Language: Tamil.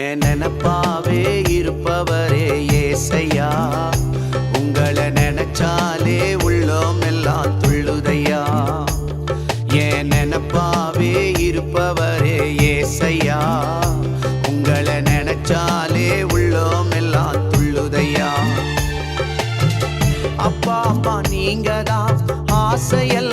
என் நினப்பாவே இருப்பவரே ஏசையா, உங்களை நினைச்சாலே உள்ளோம் எல்லாம் துள்ளுதையா. என் நினப்பாவே இருப்பவரே ஏசையா, உங்களை நினைச்சாலே உள்ளோம் எல்லாம் துள்ளுதையா. அப்பா அம்மா நீங்க தான் ஆசையெல்லாம்